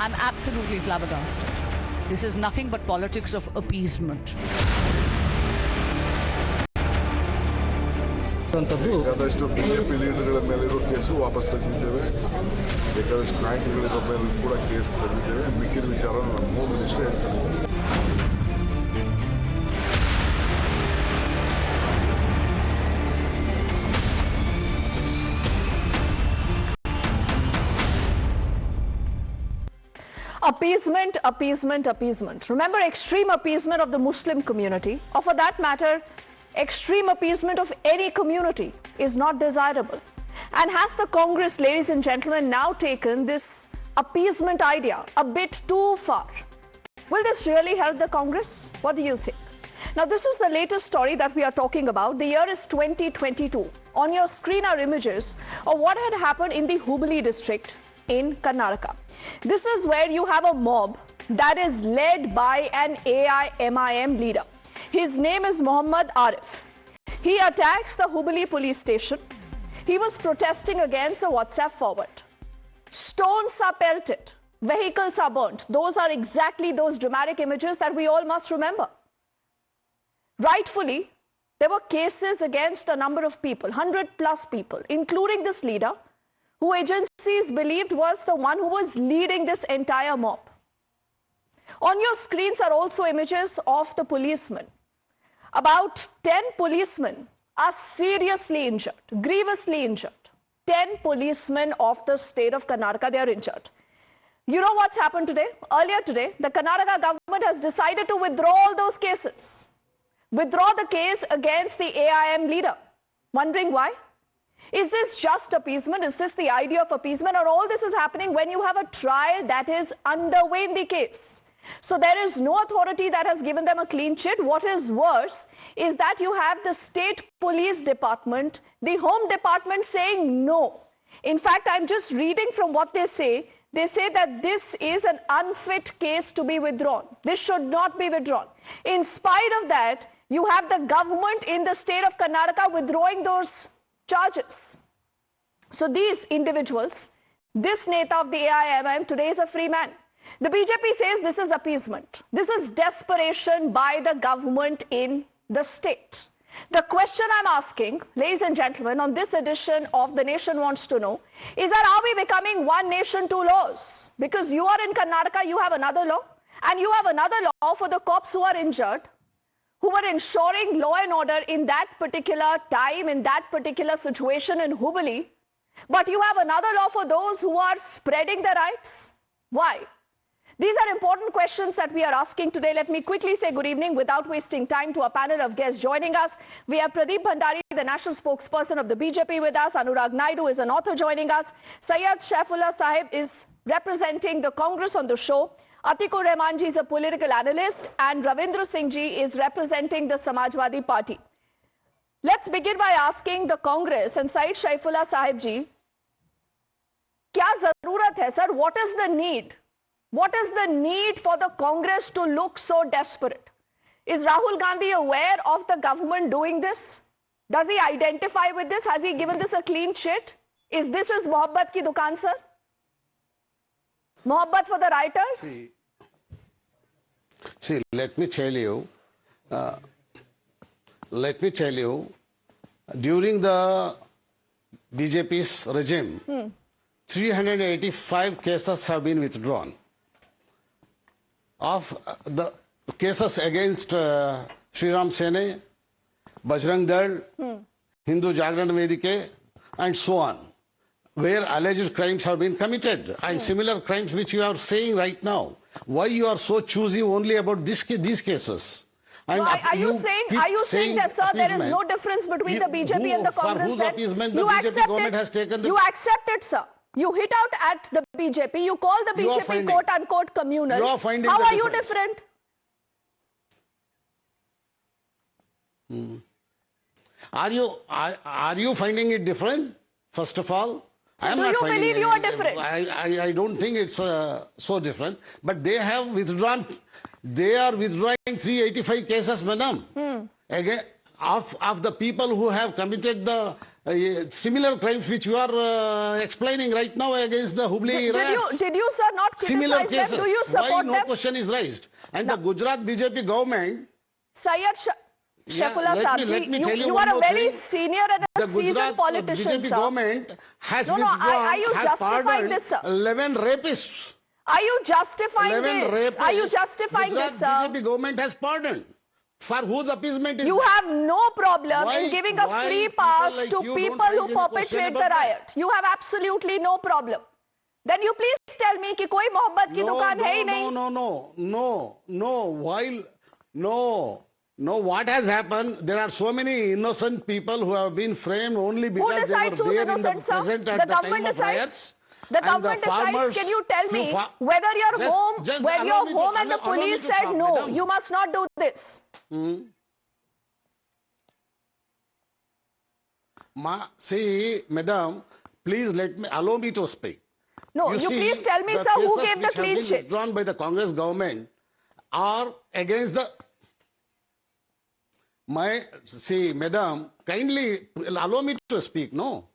I'm absolutely flabbergasted. This is nothing but politics of appeasement. ಬೇಕಾದಷ್ಟು BJP ಲೀಡರ್ಗಳ ಮೇಲಿರೋ case ವಾಪಸ್ ತೆಗೆದಿದ್ದೇವೆ. ಬೇಕಾದಷ್ಟು ನಾಯಕರ ಮೇಲೆ ಕೂಡ ಕೇಸ್ ತೆಗೆದಿದ್ದೇವೆ. ಮಿಕ್ಕಿದ ವಿಚಾರ ನಮ್ಮ ಹೋಮ್ ಮಿನಿಸ್ಟರ್ ಹೇಳ್ತಾರೆ. Appeasement, appeasement, appeasement. Remember extreme appeasement of the Muslim community, or for that matter, extreme appeasement of any community is not desirable. And has the Congress, ladies and gentlemen, now taken this appeasement idea a bit too far? Will this really help the Congress? What do you think? Now, this is the latest story that we are talking about. The year is 2022. On your screen are images of what had happened in the Hubballi district in Karnataka. This is where you have a mob that is led by an AIMIM leader. His name is Muhammad Arif. He attacks the Hubballi police station. He was protesting against a WhatsApp forward. Stones are pelted. Vehicles are burnt. Those are exactly those dramatic images that we all must remember. Rightfully, there were cases against a number of people, 100 plus people, including this leader, who agencies believed was the one who was leading this entire mob. On your screens are also images of the policemen. About 10 policemen are seriously injured, grievously injured. 10 policemen of the state of Karnataka, they are injured. You know what's happened today? Earlier today, the Karnataka government has decided to withdraw all those cases. Withdraw the case against the AIM leader. Wondering why? Is this just appeasement? Is this the idea of appeasement? Or all this is happening when you have a trial that is underway in the case? So there is no authority that has given them a clean chit. What is worse is that you have the state police department, the home department saying no. In fact, I'm just reading from what they say. They say that this is an unfit case to be withdrawn. This should not be withdrawn. In spite of that, you have the government in the state of Karnataka withdrawing those charges. So these individuals, this Neta of the AIMIM today is a free man. The BJP says this is appeasement. This is desperation by the government in the state. The question I'm asking, ladies and gentlemen, on this edition of The Nation Wants to Know is that are we becoming one nation, two laws? Because you are in Karnataka, you have another law, and you have another law for the cops who are injured, who were ensuring law and order in that particular time, in that particular situation in Hubballi. But you have another law for those who are spreading the riots. Why? These are important questions that we are asking today. Let me quickly say good evening without wasting time to a panel of guests joining us. We have Pradeep Bhandari, the national spokesperson of the BJP with us. Anurag Naidu is an author joining us. Syed Shaifullah Sahib is representing the Congress on the show. Atikur Rahman ji is a political analyst and Ravindra Singh ji is representing the Samajwadi Party. Let's begin by asking the Congress and Syed Shaifullah Sahib ji, kya zarurat hai sir? What is the need? What is the need for the Congress to look so desperate? Is Rahul Gandhi aware of the government doing this? Does he identify with this? Has he given this a clean chit? Is this his mohabbat ki dukaan, sir? Mohabbat for the rioters? See, let me tell you, during the BJP's regime, 385 cases have been withdrawn. Of the cases against Sri Ram Sene, Bajrang Dal, Hindu Jagran Vedike, and so on, where alleged crimes have been committed, and similar crimes which you are saying right now. Why you are so choosy only about these cases? And Why, are you saying that, sir, there is no difference between the BJP and the Congress? For whose appeasement the BJP government has taken the... You accept it, sir. You hit out at the BJP. You call the BJP quote-unquote communal. How are you different? Are you finding it different? First of all, so do you believe you are different? I don't think it's so different. But they have withdrawn. They are withdrawing 385 cases, madam. Again, of the people who have committed the similar crimes which you are explaining right now against the Hubballi Riots. Did you, sir, not Similar criticize cases. them? Do you support Why no them? question is raised? And the Gujarat BJP government. Syed Shaifullah let Saabji, me tell you you one are a more very thing. senior and a The seasoned Gujarat politician, BJP sir. government has No, withdrawn, are you has justifying pardoned this, sir? 11 rapists. Are you justifying 11 this? rapists. Are you justifying Gujarat this, sir? BJP government has pardoned. For whose appeasement is You that? have no problem Why- in giving a why free people pass like to you don't people raise who any question perpetrate the about that? riot. You have absolutely no problem. Then you please tell me कि कोई मोहब्बत की दुकान है ही नहीं. No, what has happened? There are so many innocent people who have been framed only because they decides were who's there in the innocent, sir? present at The the government time of decides? riots. The And government decides. farmers Can you tell me through whether your Just- home, just where allow your me to- home and the allow me police to said talk, no, madam. you must not do this? See, madam, please allow me to speak. No, you see, please tell me, the sir, who cases gave the which have clean been sheet? withdrawn by the Congress government are against the. Madam, kindly allow me to speak. No,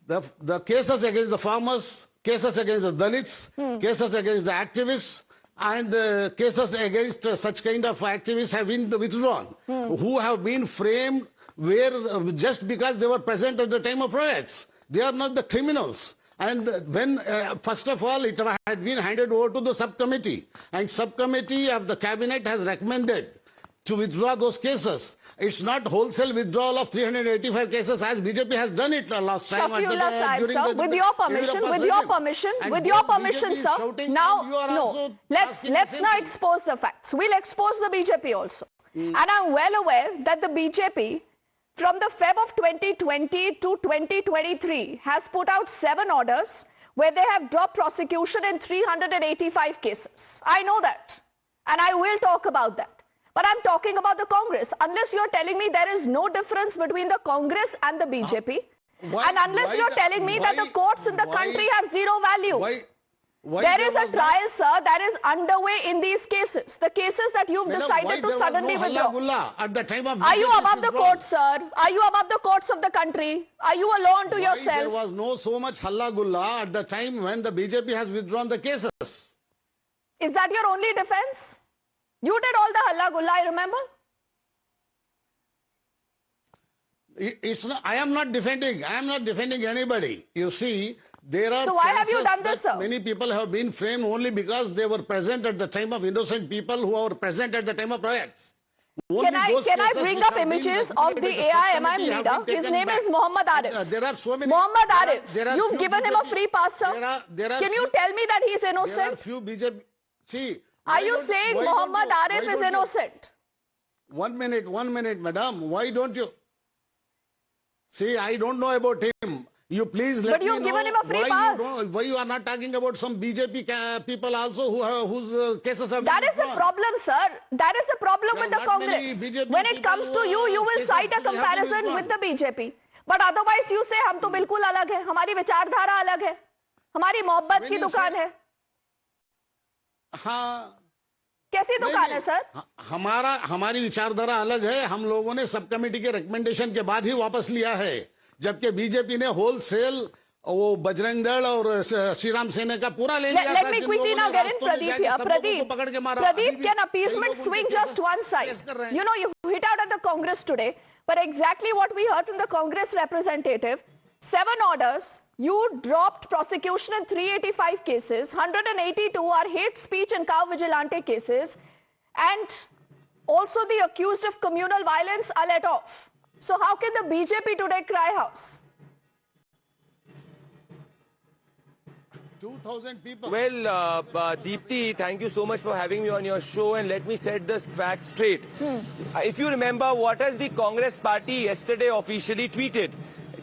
the cases against the farmers, cases against the Dalits, cases against the activists, and cases against such kind of activists have been withdrawn, who have been framed where just because they were present at the time of riots. They are not the criminals. And when, first of all, it had been handed over to the subcommittee, and subcommittee of the cabinet has recommended to withdraw those cases. It's not wholesale withdrawal of 385 cases as BJP has done it last time. Shafiullah Saib, sir, with your permission, sir. Now, no, let's now expose the facts. We'll expose the BJP also. And I'm well aware that the BJP, from the Feb of 2020 to 2023, has put out 7 orders where they have dropped prosecution in 385 cases. I know that. And I will talk about that. But I'm talking about the Congress. Unless you're telling me there is no difference between the Congress and the BJP, and unless you're telling me that the courts in the country have zero value, there is a trial, sir, that is underway in these cases. The cases that you've decided to suddenly withdraw. At the time of Are you above the courts, sir? Are you above the courts of the country? Are you alone to yourself? There was no so much halla gulla at the time when the BJP has withdrawn the cases. Is that your only defense? You did all the halla gulla, I remember. It's not, I am not defending anybody. You see, there are So why have you done this, that sir? many people have been framed only because they were present at the time of innocent people who were present at the time of riots. Can I bring up images of the AIMIM leader? His name is Muhammad Arif. There are so many. Muhammad Arif, you've few given him a free pass, sir. Can you tell me that he's There are innocent? few BJP. See. Are you saying Muhammad Arif is innocent? 1 minute, madam. Why don't you? See, I don't know about him. You please let me know. But you've given him a free pass. Why you are not talking about some BJP people also whose cases have been That is the withdrawn? problem, sir. That is the problem There with are the not many Congress. BJP When it comes to you, you will cases cite a have been comparison withdrawn. with the BJP. But otherwise you say हम तो बिल्कुल अलग है, हमारी विचारधारा अलग है, हमारी मोहब्बत की दुकान है. हाँ. कैसी दुकान है, सर? हमारी विचारधारा अलग है. हम लोगों ने सब कमेटी के रिकमेंडेशन के बाद ही वापस लिया है, जबकि बीजेपी ने होलसेल वो बजरंग दल और श्रीराम सेना का पूरा ले लिया. Let me quickly now get in Pradeep here. Pradeep, can appeasement swing just one side? You know, you hit out at the Congress today, but exactly what we heard from the Congress representative, 7 orders, you dropped prosecution in 385 cases, 182 are hate speech and cow vigilante cases, and also the accused of communal violence are let off. So how can the BJP today cry house? 2,000 people. Well, Deepti, thank you so much for having me on your show, and let me set the facts straight. If you remember, what has the Congress party yesterday officially tweeted?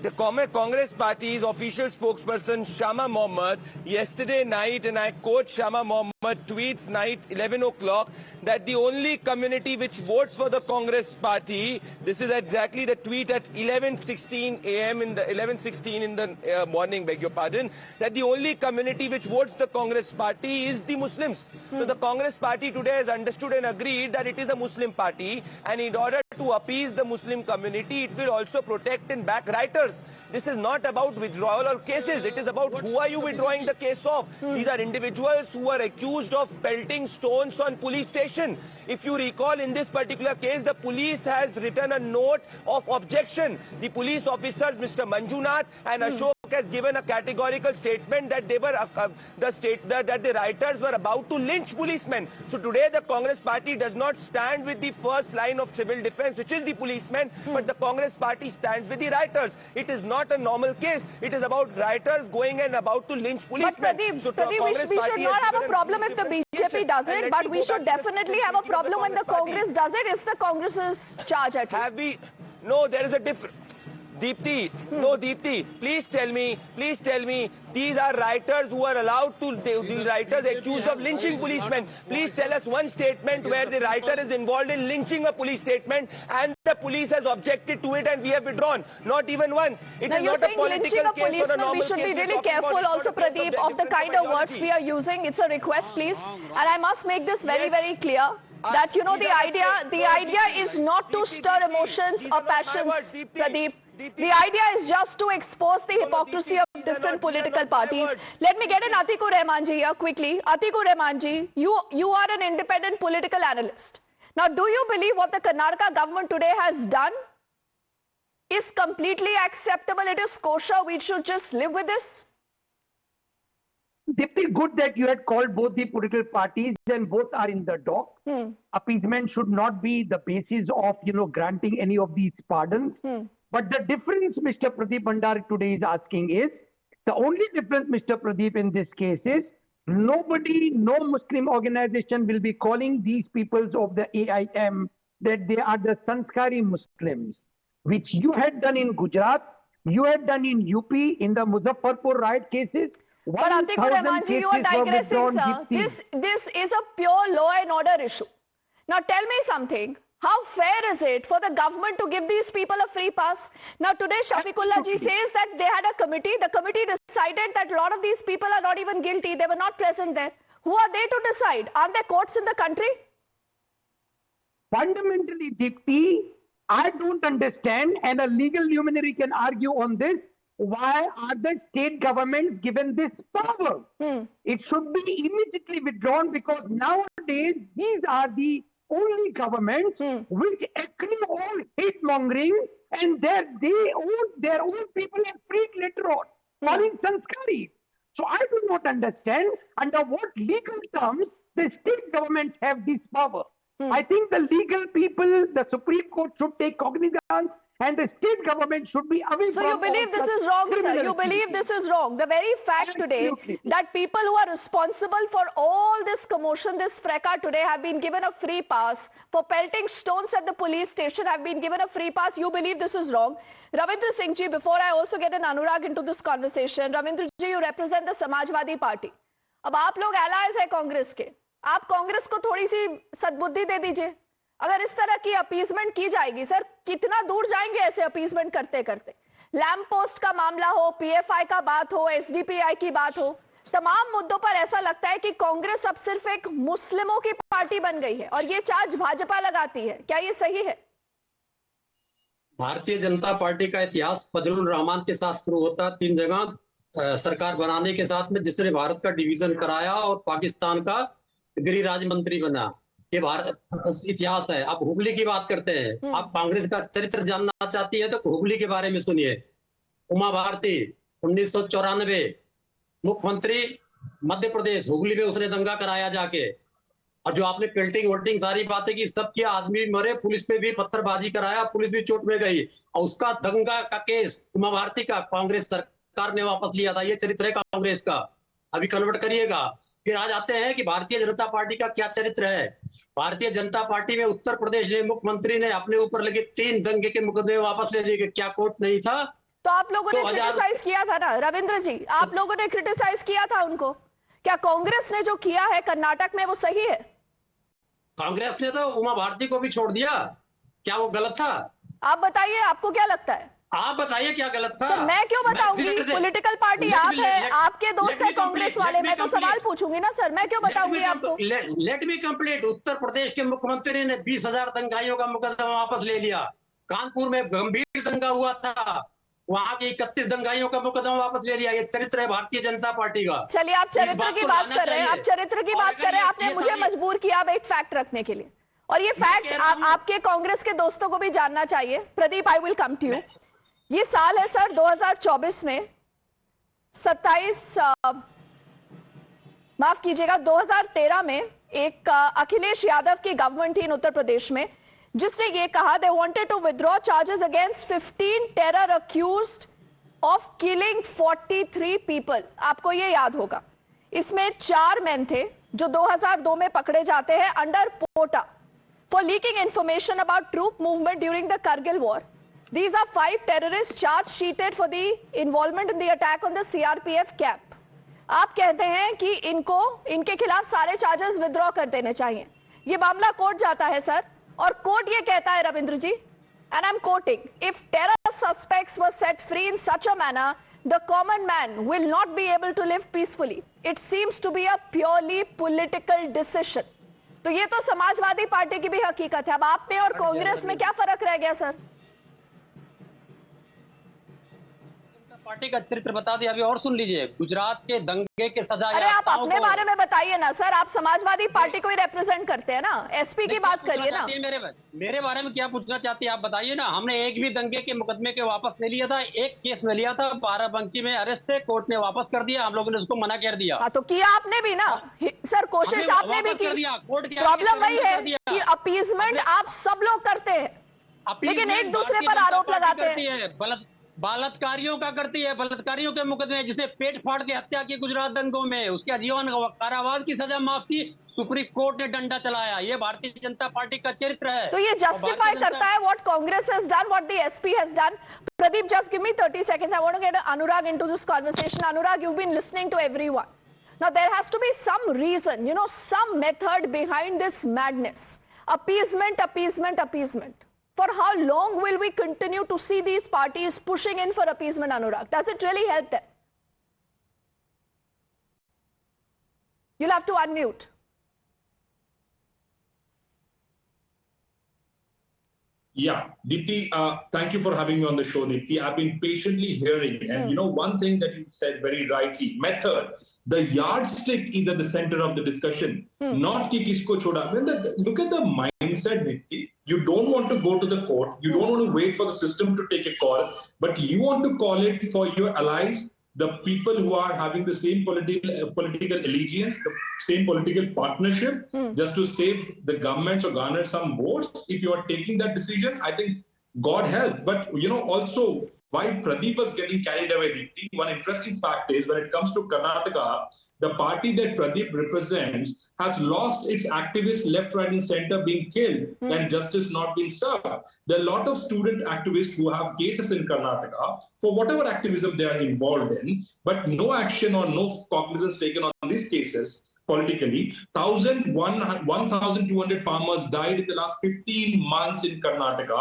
The Congress Party's official spokesperson Shama Mohammed yesterday night, and I quote Shama Mohammed, tweets night 11 o'clock that the only community which votes for the Congress Party, this is exactly the tweet at 11:16 a.m. in the 11:16 in the morning, beg your pardon, that the only community which votes the Congress Party is the Muslims. So the Congress Party today has understood and agreed that it is a Muslim party, and in order to appease the Muslim community, it will also protect and back rioters. This is not about withdrawal of cases. It is about who are you withdrawing the case of. These are individuals who are accused of pelting stones on police station. If you recall, in this particular case, the police has written a note of objection. The police officers, Mr. Manjunath and Ashok, has given a categorical statement that they were that the rioters were about to lynch policemen. So today the Congress party does not stand with the first line of civil defense, which is the policemen, but the Congress party stands with the rioters. It is not a normal case. It is about rioters going and about to lynch policemen. But Pradeep, we should not have a problem if the BJP does it, but we should definitely have a problem when the Congress does it. It's the Congress's charge at Have we? No, there is a difference. Deepti, no, Deepti, please tell me, these are rioters who are allowed to, these rioters accused of lynching policemen. Please tell us one statement where the rioter is involved in lynching a police statement and the police has objected to it and we have withdrawn. Not even once. It now is you're not saying a political lynching a case or a policeman, normal we should case be we're really talking careful about. also, Pradeep, of the kind of words we are using. It's a request, please. And I must make this very, very clear. That, you know, the idea is not to stir emotions or passions, Pradeep. The idea is just to expose the hypocrisy of different political parties. Let me get in Atikur Rahman ji here quickly. Atikur Rahman ji, you are an independent political analyst. Now, do you believe what the Karnataka government today has done is completely acceptable? It is kosher. We should just live with this? Deepti, good that you had called both the political parties and both are in the dock. Appeasement should not be the basis of, granting any of these pardons. But the difference Mr. Pradeep Bhandari today is asking is, the only difference, Mr. Pradeep, in this case is, nobody, no Muslim organization will be calling these peoples of the AIM that they are the Sanskari Muslims, which you had done in Gujarat, you had done in UP, in the Muzaffarpur riot cases. But Atikur Rahman ji, you are digressing, sir. This is a pure law and order issue. Now tell me something. How fair is it for the government to give these people a free pass? Now today Shafiqullah ji says that they had a committee. The committee decided that a lot of these people are not even guilty. They were not present there. Who are they to decide? Aren't there courts in the country? Fundamentally, Deepti, I don't understand, and a legal luminary can argue on this. Why are the state governments given this power? It should be immediately withdrawn, because nowadays these are the only governments which actually all hate mongering, and their own people are freed later on, calling Sanskari. So I do not understand under what legal terms the state governments have this power. I think the legal people, the Supreme Court should take cognizance, and the state government should be away from. So you believe this is wrong, sir? You believe this is wrong? The very fact today that people who are responsible for all this commotion, this fracas today, have been given a free pass for pelting stones at the police station, have been given a free pass. You believe this is wrong? Ravindra Singh ji, before I also get an Anurag into this conversation, Ravindra ji, you represent the Samajwadi Party. अब आप लोग allies है कांग्रेस के. आप कांग्रेस को थोड़ी सी सद्बुद्धि दे दीजिए. अगर इस तरह की अपीजमेंट की जाएगी, सर कितना दूर जाएंगे ऐसे अपीजमेंट करते करते? लैंप पोस्ट का मामला हो, पीएफआई का बात हो, एसडीपीआई की बात हो, तमाम मुद्दों पर ऐसा लगता है कि कांग्रेस अब सिर्फ एक मुस्लिमों की पार्टी बन गई है और ये चार्ज भाजपा लगाती है. क्या ये सही है? भारतीय जनता पार्टी का इतिहास फजलुर रहमान के साथ शुरू होता, 3 जगह सरकार बनाने के साथ में, जिसने भारत का डिवीजन कराया और पाकिस्तान का गृह राज्य मंत्री बना. ये भारत इतिहास है. आप हुबली की बात करते हैं. आप कांग्रेस का चरित्र जानना चाहती है तो हुबली के बारे में सुनिए. उमा भारती 1994 मुख्यमंत्री मध्य प्रदेश, हुबली में उसने दंगा कराया जाके. और जो आपने पेल्टिंग वोल्टिंग सारी बातें की, सब किया, आदमी मरे, पुलिस पे भी पत्थरबाजी कराया, पुलिस भी चोट में गई, और उसका दंगा का केस उमा भारती का कांग्रेस सरकार ने वापस लिया था. ये चरित्र है कांग्रेस का. अभी कन्वर्ट करिएगा. फिर आज आते हैं कि भारतीय जनता पार्टी का क्या चरित्र है. भारतीय जनता पार्टी में उत्तर प्रदेश में मुख्यमंत्री ने अपने ऊपर लगे 3 दंगे के मुकदमे वापस लेने के क्या कोर्ट नहीं था? तो आप लोगों ने क्रिटिसाइज किया था ना रविंद्र जी, आप लोगों ने क्रिटिसाइज किया था उनको. क्या कांग्रेस ने जो किया है कर्नाटक में वो सही है? कांग्रेस ने तो उमा भारती को भी छोड़ दिया. क्या वो गलत था? आप बताइए, आपको क्या लगता है? आप बताइए क्या गलत था? सर मैं क्यों बताऊंगी? पॉलिटिकल पार्टी आप है, आपके दोस्त है कांग्रेस वाले, मैं तो सवाल पूछूंगी ना सर, मैं क्यों बताऊंगी आपको? Let me complete. Uttar Pradesh के मुख्यमंत्री ने 20,000 दंगाइयों का मुकदमा वापस ले लिया। कानपुर में गंभीर दंगा हुआ था, वहां के 31 दंगाइयों का मुकदमा वापस ले लिया। ये चरित्र है भारतीय जनता पार्टी का। चलिए आप चरित्र की बात कर रहे हैं, आप चरित्र की बात कर रहे हैं, आपने मुझे मजबूर किया अब एक फैक्ट रखने के लिए, और ये फैक्ट आपके कांग्रेस के दोस्तों को भी जानना चाहिए। Pradeep, I will come to you. ये साल है सर 2024 में 27 माफ कीजिएगा 2013 में एक अखिलेश यादव की गवर्नमेंट थी इन उत्तर प्रदेश में, जिसने ये कहा they wanted to withdraw charges against 15 terror accused of killing 43 people. आपको ये याद होगा, इसमें 4 मैन थे जो 2002 में पकड़े जाते हैं under POTA for leaking information about troop movement during the Kargil war. These are 5 terrorists charge sheeted for the involvement in the attack on the CRPF camp. आप कहते हैं कि इनके खिलाफ सारे चार्जेस विथड्रॉ कर देने चाहिए। ये मामला कोर्ट जाता है सर, और कोर्ट ये कहता है रविंद्र जी, and I'm quoting, if terror suspects were set free in such a manner, the common man will not be able to live peacefully. It seems to be a purely political decision. तो ये तो Samajwadi party की भी हकीकत है। अब आप में और कांग्रेस में क्या फर्क रह गया सर? पार्टी का चरित्र बता दिया। अभी और सुन लीजिए, गुजरात के दंगे के सजा। अरे आप अपने बारे में बताइए ना सर, आप समाजवादी पार्टी को ही रिप्रेजेंट करते हैं ना, एसपी की बात करिए ना। मेरे बारे में क्या पूछना चाहती है आप बताइए ना। हमने एक भी दंगे के मुकदमे के वापस नहीं लिया था। एक केस में लिया था, बाराबंकी में अरेस्ट थे, कोर्ट ने वापस कर दिया, हम लोगों ने उसको मना कर दिया। हाँ तो किया आपने भी ना सर, कोशिश आपने भी की। प्रॉब्लम वही है कि अपीजमेंट आप सब लोग करते हैं, लेकिन एक दूसरे पर आरोप लगाते हैं। बलात्कारियों का करती है, बलात्कारियों के मुकदमे, जिसे पेट फाड़ के हत्या की गुजरात दंगों में, उसके आजीवन कारावास की सजा माफ की, सुप्रीम कोर्ट ने डंडा चलाया। ये भारतीय जनता पार्टी का चरित्र है। तो ये जस्टिफाई करता है what Congress has done, what the SP has done. Pradeep, just give me 30 seconds. I want to get Anurag into this conversation. Anurag, you've been listening to everyone. Now there has to be some reason, some method behind this madness. Appeasement, appeasement, appeasement. For how long will we continue to see these parties pushing in for appeasement, Anurag? Does it really help them? You'll have to unmute. Yeah, Deepti, thank you for having me on the show, Deepti. I've been patiently hearing, and one thing that you said very rightly, method. The yardstick is at the center of the discussion, not ki kisko choda. Look at the mindset, Deepti. You don't want to go to the court, you don't want to wait for the system to take a call, but you want to call it for your allies, the people who are having the same political allegiance, the same political partnership, just to save the governments or garner some votes. If you are taking that decision, I think God help. But also, why Pradeep was getting carried away, Deepti, one interesting fact is when it comes to Karnataka, the party that Pradeep represents has lost its activists left, right, and center being killed and justice not being served. There are a lot of student activists who have cases in Karnataka for whatever activism they are involved in, but no action or no cognizance taken on these cases politically. 1,200 farmers died in the last 15 months in Karnataka,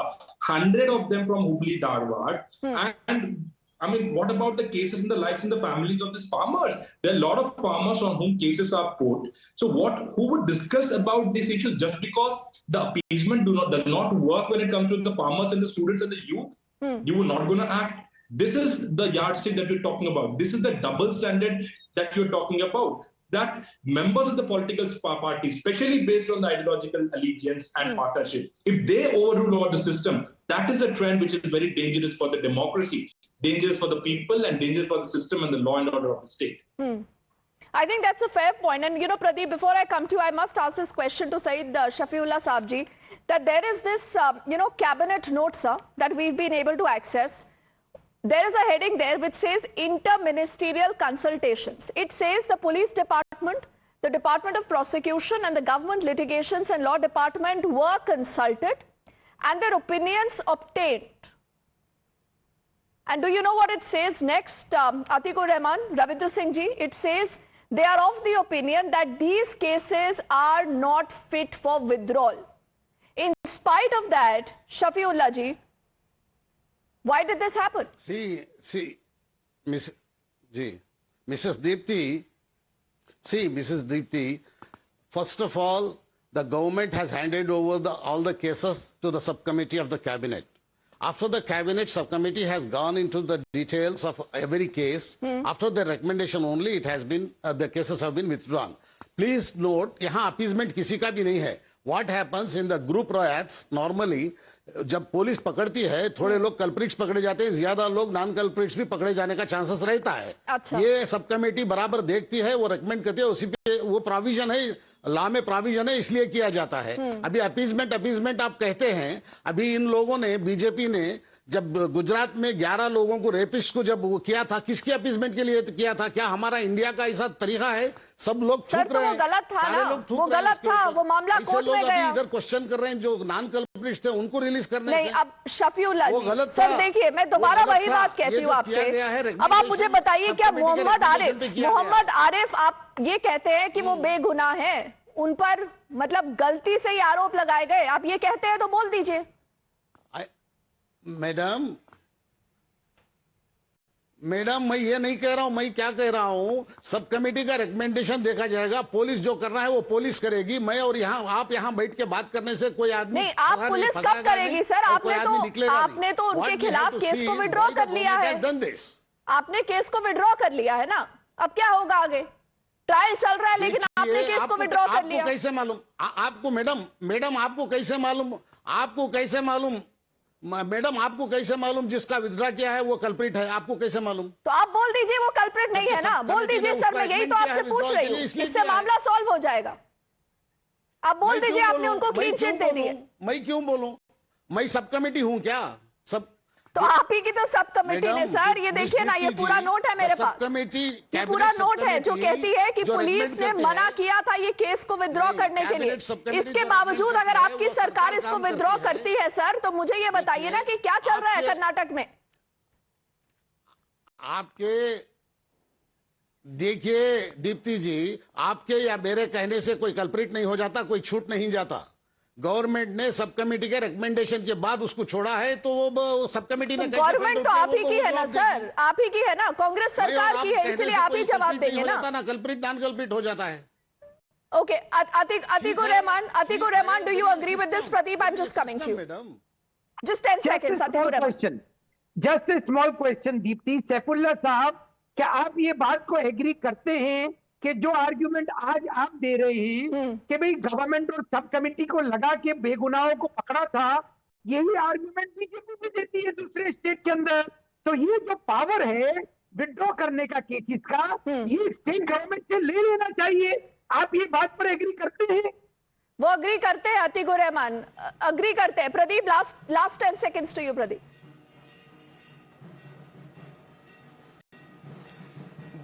100 of them from Hubballi Riots. And I mean, what about the cases in the lives and the families of these farmers? There are a lot of farmers on whom cases are put. So who would discuss about these issues just because the appeasement does not work when it comes to the farmers and the students and the youth? You were not going to act. This is the yardstick that we're talking about. This is the double standard that you're talking about. That members of the political party, especially based on the ideological allegiance and partnership, if they overrule over the system, that is a trend which is very dangerous for the democracy, dangerous for the people, and dangerous for the system and the law and order of the state. I think that's a fair point. And Pradeep, before I come to you, I must ask this question to Saeed Shafiullah Saabji, that there is this, cabinet note, sir, that we've been able to access. There is a heading there which says interministerial consultations. It says the police department, the Department of Prosecution, and the government litigations and law department were consulted and their opinions obtained. And do you know what it says next, Atikur Rahman, Ravindra Singh ji? It says they are of the opinion that these cases are not fit for withdrawal. In spite of that, Shafiullah ji, Why did this happen? See, Mrs. Deepti, Mrs. Deepti, first of all, the government has handed over all the cases to the subcommittee of the cabinet. After the cabinet subcommittee has gone into the details of every case, after the recommendation only, it has been the cases have been withdrawn. Please note, यहाँ appeasement किसी का भी नहीं है. What happens in the group riots normally? जब police पकड़ती है, थोड़े लोग कल्प्रिट्स पकड़े जाते हैं, ज्यादा लोग नॉन कल्प्रिट्स भी पकड़े जाने का चांसेस रहता है. अच्छा. ये सब कमेटी बराबर देखती है, वो रेकमेंड करती है, उसी पे वो प्रोविजन है, लॉ में प्रोविजन है, इसलिए किया जाता है. अभी अपीजमेंट आप कहते हैं, अभी इन लोगों ने, बीजेपी ने जब गुजरात में 11 लोगों को रेपिस्ट को जब वो किया था, किसकी अपीजमेंट के लिए किया था? क्या हमारा इंडिया का ऐसा तरीका है? सब लोग सर, तो वो गलत था ना, वो गलत था, वो मामला कोर्ट में गया. इधर क्वेश्चन कर रहे हैं, जो नॉन कल्प्रिट्स थे उनको रिलीज करने नहीं. अब शफीउल्लाह जी, सर देखिए, मैं वो दोबारा गलत वही था. बात कहती ये हूँ जो आपसे. किया गया है, अब आप मुझे बताइए, क्या मोहम्मद आरिफ, आप ये कहते हैं कि वो बेगुनाह है, उन पर मतलब गलती से ही आरोप लगाए गए, आप ये कहते हैं तो बोल दीजिए. मैडम, मैं ये नहीं कह रहा हूं. मैं क्या कह रहा हूं, सब कमेटी का रिकमेंडेशन देखा जाएगा. पुलिस जो करना है वो पुलिस करेगी. मैं और आप यहाँ बैठ के बात करने से कोई आदमी नहीं. आप पुलिस कब करेगी सर? आपने तो उनके खिलाफ केस को विड्रॉ कर लिया है. आपने केस को विड्रॉ कर लिया है ना. अब क्या होगा आगे? ट्रायल चल रहा है, लेकिन आपने केस को विड्रॉ कर लिया. कैसे मालूम आपको? मैडम आपको कैसे मालूम? मैडम आपको कैसे मालूम जिसका विथड्रॉ किया है वो कल्प्रिट है? आपको कैसे मालूम? तो आप बोल दीजिए वो कल्प्रिट नहीं है ना. बोल दीजिए सर, मैं यही तो आपसे पूछ रही हूँ. इससे मामला सॉल्व हो जाएगा. आप बोल दीजिए आपने उनको क्लीन चिट दे दी है. मैं क्यों बोलूं? मैं सब कमेटी हूं क्या? सब तो आप ही की तो सब कमेटी ने सर. ये देखिए ना, ये पूरा नोट है मेरे पास. ये पूरा नोट है जो कहती है कि पुलिस ने मना किया था ये केस को विथड्रॉ करने के लिए. इसके बावजूद अगर आपकी सरकार इसको विथड्रॉ करती है सर, तो मुझे ये बताइए ना कि क्या चल रहा है कर्नाटक में. आपके देखिए दीप्ति जी, आपके या मेरे कहने से कोई कल्प्रिट नहीं हो जाता, कोई छूट नहीं जाता. गवर्नमेंट ने सब कमेटी के रिकमेंडेशन के बाद उसको छोड़ा है, तो वो सब कमेटी ने. गवर्नमेंट तो आप ही की है ना सर, आप ही की है ना, कांग्रेस सरकार की है, इसलिए आप ही जवाब देंगे ना. कल्प्रिट नॉन कल्प्रिट हो जाता है. Okay, Atikur Rahman, do you agree with this? Pradeep, I'm just coming to you. Just 10 seconds, Atikur Rahman. Just a small question, Deepti. Saifullah साहब, क्या आप ये बात को एग्री करते हैं कि जो आर्ग्यूमेंट आज आप दे रहे हैं कि भाई गवर्नमेंट और सब कमेटी को लगा के बेगुनाहों को पकड़ा था, यही आर्ग्यूमेंट बीजेपी भी देती है दूसरे स्टेट के अंदर? तो ये जो पावर है विड्रॉ करने का केसेस का, ये स्टेट गवर्नमेंट से ले लेना चाहिए. आप ये बात पर एग्री करते हैं? वो अग्री करते हैं. अतिकुर रहमान अग्री करते हैं. Pradeep, last 10 seconds to you, Pradeep.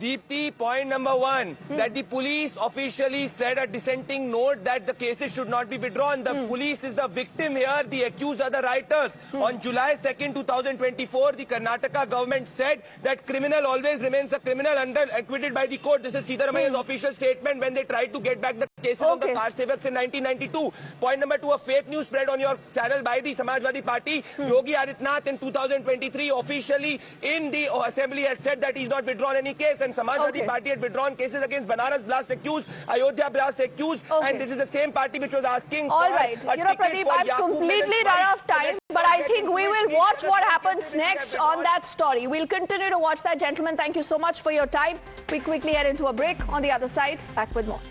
Deepti, point number one, that the police officially said a dissenting note that the cases should not be withdrawn. The police is the victim here. The accused are the rioters. On July 2nd, 2024, the Karnataka government said that criminal always remains a criminal until acquitted by the court. This is Siddaramaia's official statement when they tried to get back the cases of the car sevaks in 1992. Point number two, a fake news spread on your channel by the Samajwadi Party. Yogi Adityanath in 2023 officially in the assembly has said that he's not withdrawn any case, and Samajwadi Party had withdrawn cases against Banaras blast accused, Ayodhya blast accused, and this is the same party which was asking for a Pradeep, I've completely run out of time, but I think we will watch what happens next on that story. We'll continue to watch that. Gentlemen, thank you so much for your time. We quickly head into a break. On the other side, back with more.